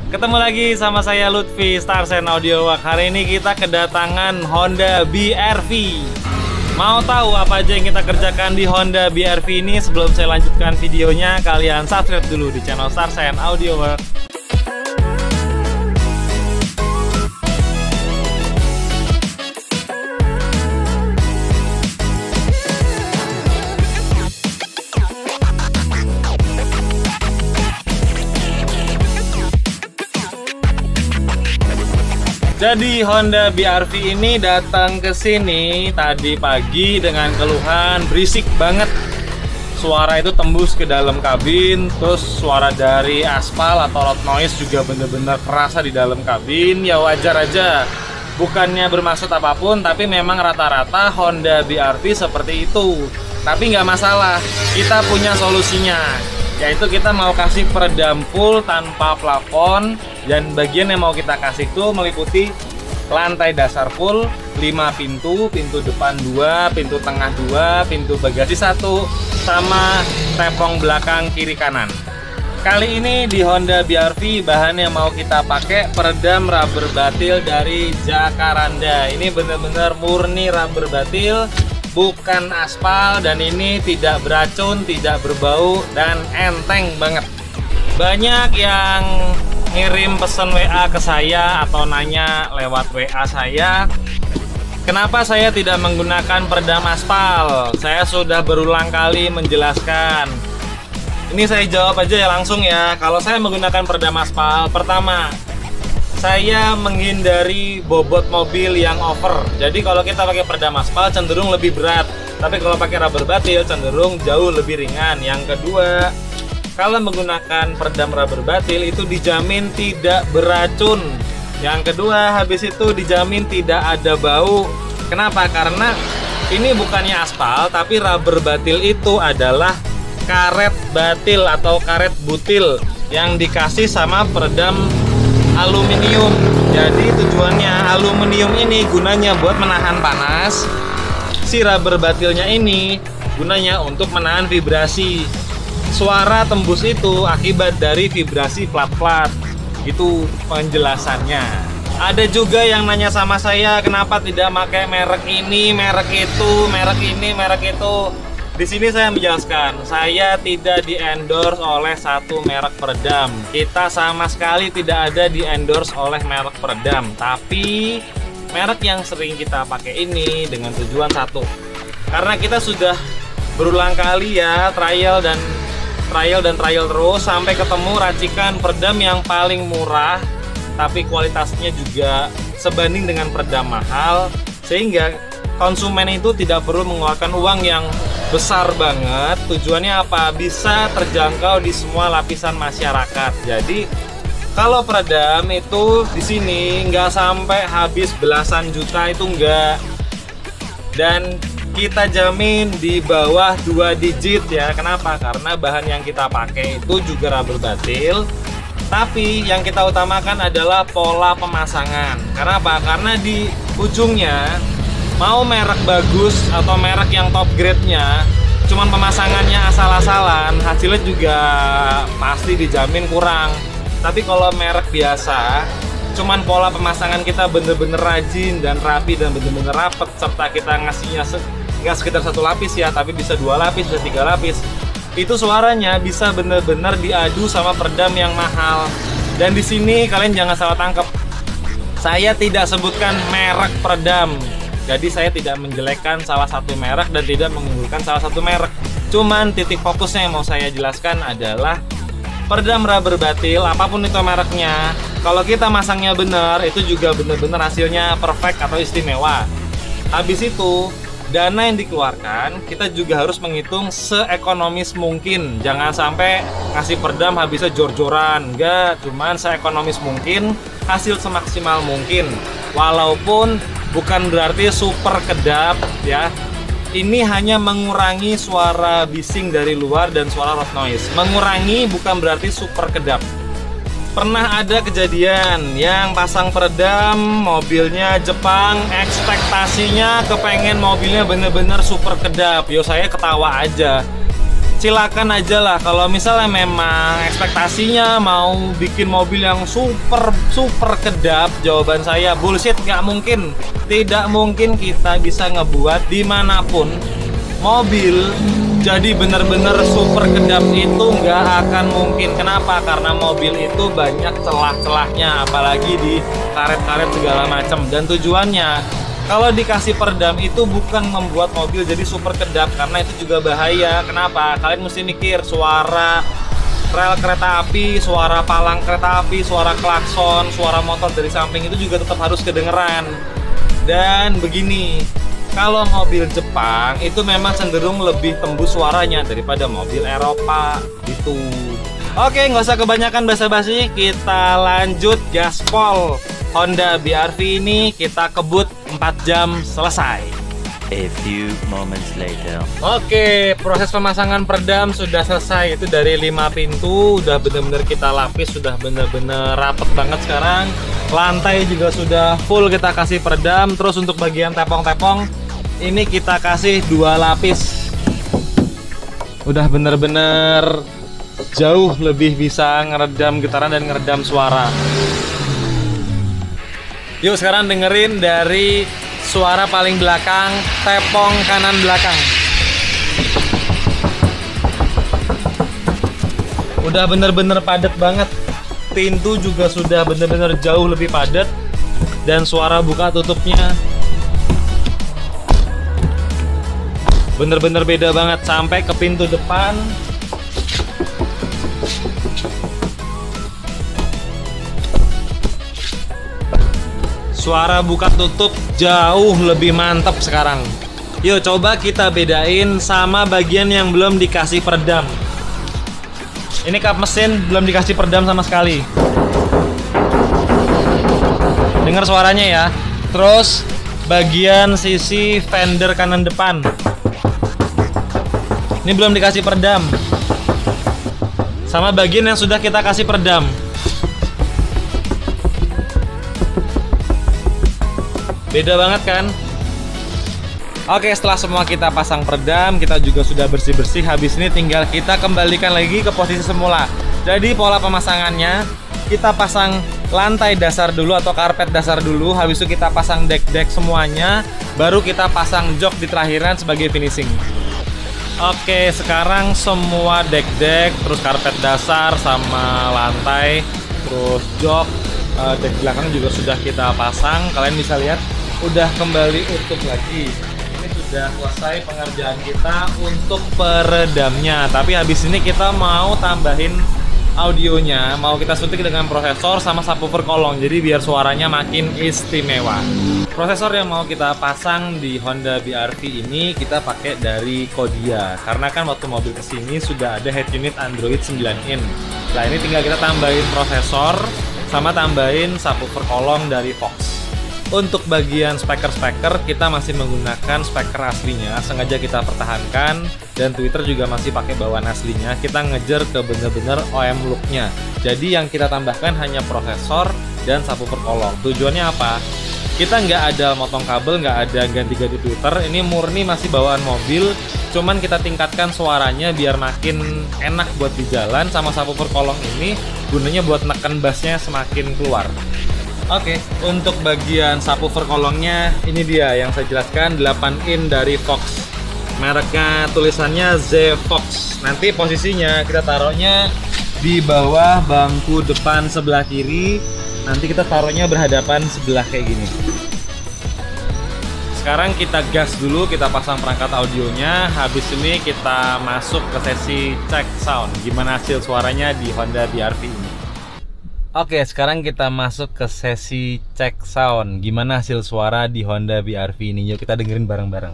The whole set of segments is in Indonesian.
Ketemu lagi sama saya Lutfi, Starsen Audio Work. Hari ini kita kedatangan Honda BR-V. Mau tahu apa aja yang kita kerjakan di Honda BR-V ini? Sebelum saya lanjutkan videonya, kalian subscribe dulu di channel Starsen Audio Work. Jadi Honda BR-V ini datang ke sini tadi pagi dengan keluhan berisik banget. Suara itu tembus ke dalam kabin, terus suara dari aspal atau road noise juga bener-bener kerasa di dalam kabin. Ya wajar aja, bukannya bermaksud apapun, tapi memang rata-rata Honda BR-V seperti itu. Tapi nggak masalah, kita punya solusinya. Yaitu kita mau kasih peredam full tanpa plafon, dan bagian yang mau kita kasih itu meliputi lantai dasar full, 5 pintu, pintu depan 2, pintu tengah 2, pintu bagasi 1, sama tepung belakang kiri kanan. Kali ini di Honda BR-V bahan yang mau kita pakai peredam rubber batil dari Jacaranda. Ini bener-bener murni rubber batil, bukan aspal, dan ini tidak beracun, tidak berbau, dan enteng banget. Banyak yang ngirim pesan WA ke saya atau nanya lewat WA saya, kenapa saya tidak menggunakan peredam aspal? Saya sudah berulang kali menjelaskan. Ini saya jawab aja ya langsung ya. Kalau saya menggunakan peredam aspal, pertama, saya menghindari bobot mobil yang over. Jadi kalau kita pakai peredam aspal cenderung lebih berat, tapi kalau pakai rubber batil cenderung jauh lebih ringan. Yang kedua, kalau menggunakan peredam rubber batil itu dijamin tidak beracun. Yang kedua, habis itu dijamin tidak ada bau. Kenapa? Karena ini bukannya aspal, tapi rubber batil itu adalah karet batil atau karet butil yang dikasih sama peredam aluminium. Jadi tujuannya aluminium ini gunanya buat menahan panas. Si rubber batilnya ini gunanya untuk menahan vibrasi. Suara tembus itu akibat dari vibrasi plat-plat. Itu penjelasannya. Ada juga yang nanya sama saya, kenapa tidak pakai merek ini, merek itu, merek ini, merek itu. Di sini saya menjelaskan, saya tidak di-endorse oleh satu merek peredam. Kita sama sekali tidak ada di-endorse oleh merek peredam. Tapi merek yang sering kita pakai ini dengan tujuan satu. Karena kita sudah berulang kali ya trial terus sampai ketemu racikan peredam yang paling murah, tapi kualitasnya juga sebanding dengan peredam mahal, sehingga konsumen itu tidak perlu mengeluarkan uang yang besar banget. Tujuannya apa? Bisa terjangkau di semua lapisan masyarakat. Jadi kalau peredam itu di sini nggak sampai habis belasan juta, itu enggak. Dan kita jamin di bawah 2 digit ya. Kenapa? Karena bahan yang kita pakai itu juga rubber batil. Tapi yang kita utamakan adalah pola pemasangan. Kenapa? Karena di ujungnya mau merek bagus atau merek yang top grade-nya, cuman pemasangannya asal-asalan, hasilnya juga pasti dijamin kurang. Tapi kalau merek biasa, cuman pola pemasangan kita bener-bener rajin dan rapi dan bener-bener rapet, serta kita ngasihnya nggak sekitar 1 lapis ya, tapi bisa 2 lapis, bisa 3 lapis. Itu suaranya bisa bener-bener diadu sama peredam yang mahal. Dan di sini kalian jangan salah tangkap. Saya tidak sebutkan merek peredam. Jadi saya tidak menjelekkan salah satu merek dan tidak mengunggulkan salah satu merek. Cuman titik fokusnya yang mau saya jelaskan adalah peredam rubber batil, apapun itu mereknya, kalau kita masangnya benar, itu juga benar-benar hasilnya perfect atau istimewa. Habis itu, dana yang dikeluarkan, kita juga harus menghitung seekonomis mungkin. Jangan sampai ngasih peredam habisnya jor-joran. Enggak, cuman seekonomis mungkin, hasil semaksimal mungkin. Walaupun bukan berarti super kedap ya. Ini hanya mengurangi suara bising dari luar dan suara road noise. Mengurangi bukan berarti super kedap. Pernah ada kejadian yang pasang peredam, mobilnya Jepang, ekspektasinya kepengen mobilnya bener-bener super kedap. Yo, saya ketawa aja. silakan aja lah. Kalau misalnya memang ekspektasinya mau bikin mobil yang super kedap, jawaban saya bullshit, nggak mungkin. Tidak mungkin kita bisa ngebuat dimanapun mobil jadi bener-bener super kedap, itu nggak akan mungkin. Kenapa? Karena mobil itu banyak celah-celahnya, apalagi di karet-karet segala macam. Dan tujuannya kalau dikasih peredam itu bukan membuat mobil jadi super kedap, karena itu juga bahaya. Kenapa? Kalian mesti mikir suara rel kereta api, suara palang kereta api, suara klakson, suara motor dari samping itu juga tetap harus kedengeran. Dan begini, kalau mobil Jepang itu memang cenderung lebih tembus suaranya daripada mobil Eropa gitu. Oke, nggak usah kebanyakan basa-basi, kita lanjut gaspol. Honda BR-V ini kita kebut 4 jam selesai. A few moments later. Oke, proses pemasangan peredam sudah selesai. Itu dari 5 pintu udah bener-bener kita lapis, sudah bener-bener rapet banget sekarang. Lantai juga sudah full kita kasih peredam. Terus untuk bagian tepong-tepong ini kita kasih 2 lapis. Udah bener-bener jauh lebih bisa ngeredam getaran dan ngeredam suara. Yuk sekarang dengerin dari suara paling belakang, tepong kanan belakang. Udah bener-bener padat banget. Pintu juga sudah bener-bener jauh lebih padat. Dan suara buka tutupnya bener-bener beda banget sampai ke pintu depan. Suara buka tutup jauh lebih mantap sekarang. Yuk coba kita bedain sama bagian yang belum dikasih peredam. Ini kap mesin belum dikasih peredam sama sekali. Dengar suaranya ya. Terus bagian sisi fender kanan depan, ini belum dikasih peredam. Sama bagian yang sudah kita kasih peredam. Beda banget kan? Oke, setelah semua kita pasang peredam, kita juga sudah bersih-bersih. Habis ini tinggal kita kembalikan lagi ke posisi semula. Jadi pola pemasangannya, kita pasang lantai dasar dulu atau karpet dasar dulu. Habis itu kita pasang dek-dek semuanya. Baru kita pasang jok di terakhiran sebagai finishing. Oke, sekarang semua dek-dek, terus karpet dasar sama lantai, terus jok, dek belakang juga sudah kita pasang. Kalian bisa lihat udah kembali utuh lagi. Ini sudah selesai pengerjaan kita untuk peredamnya. Tapi habis ini kita mau tambahin audionya, mau kita suntik dengan prosesor sama subwoofer kolong, jadi biar suaranya makin istimewa. Prosesor yang mau kita pasang di Honda BR-V ini kita pakai dari Kodiya, karena kan waktu mobil kesini sudah ada head unit Android 9in. Nah ini tinggal kita tambahin prosesor sama tambahin subwoofer kolong dari Fox. Untuk bagian speaker kita masih menggunakan speaker aslinya, sengaja kita pertahankan, dan Twitter juga masih pakai bawaan aslinya. Kita ngejar ke bener-bener OEM looknya. Jadi yang kita tambahkan hanya prosesor dan subwoofer kolong. Tujuannya apa? Kita nggak ada motong kabel, nggak ada ganti-ganti Twitter. Ini murni masih bawaan mobil, cuman kita tingkatkan suaranya biar makin enak buat di jalan. Sama subwoofer kolong ini gunanya buat neken bassnya semakin keluar. Oke, untuk bagian subwoofer kolongnya ini dia yang saya jelaskan, 8in dari Fox. Mereknya tulisannya Z Fox. Nanti posisinya kita taruhnya di bawah bangku depan sebelah kiri. Nanti kita taruhnya berhadapan sebelah kayak gini. Sekarang kita gas dulu, kita pasang perangkat audionya. Habis ini kita masuk ke sesi cek sound. Gimana hasil suaranya di Honda BR-V ini. Oke, sekarang kita masuk ke sesi cek sound. Gimana hasil suara di Honda BR-V ini? Yuk kita dengerin bareng-bareng.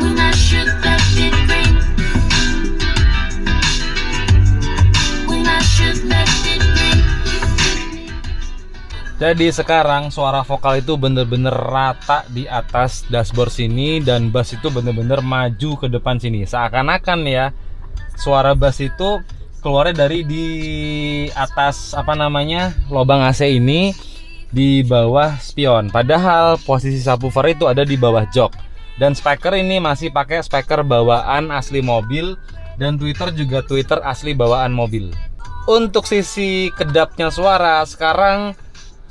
When I should Jadi sekarang suara vokal itu bener-bener rata di atas dashboard sini, dan bass itu bener-bener maju ke depan sini. Seakan-akan ya suara bass itu keluarnya dari di atas lubang AC ini di bawah spion. Padahal posisi subwoofer itu ada di bawah jok. Dan speaker ini masih pakai speaker bawaan asli mobil, dan tweeter juga tweeter asli bawaan mobil. Untuk sisi kedapnya suara sekarang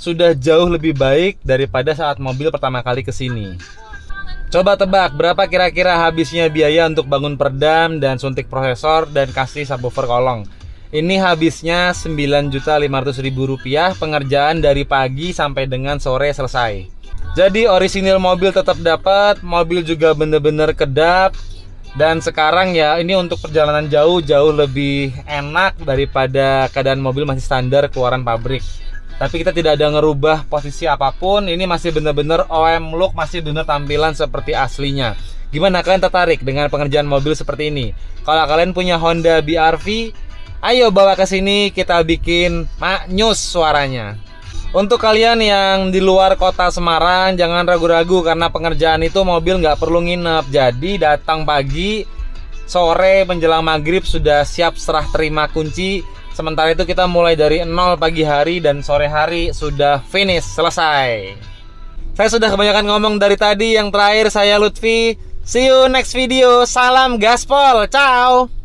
sudah jauh lebih baik daripada saat mobil pertama kali kesini. Coba tebak berapa kira-kira habisnya biaya untuk bangun peredam dan suntik prosesor dan kasih subwoofer kolong. Ini habisnya Rp9.500.000, pengerjaan dari pagi sampai dengan sore selesai. Jadi orisinil mobil tetap dapat, mobil juga bener-bener kedap. Dan sekarang ya ini untuk perjalanan jauh lebih enak daripada keadaan mobil masih standar keluaran pabrik. Tapi kita tidak ada ngerubah posisi apapun. Ini masih bener-bener OEM look, masih bener tampilan seperti aslinya. Gimana, kalian tertarik dengan pengerjaan mobil seperti ini? Kalau kalian punya Honda BR-V, ayo bawa ke sini, kita bikin maknyus suaranya. Untuk kalian yang di luar kota Semarang, jangan ragu-ragu karena pengerjaan itu mobil nggak perlu nginep. Jadi datang pagi, sore menjelang maghrib sudah siap serah terima kunci. Sementara itu kita mulai dari 0 pagi hari dan sore hari sudah finish, selesai. Saya sudah kebanyakan ngomong dari tadi. Yang terakhir saya Lutfi. See you next video. Salam gaspol. Ciao.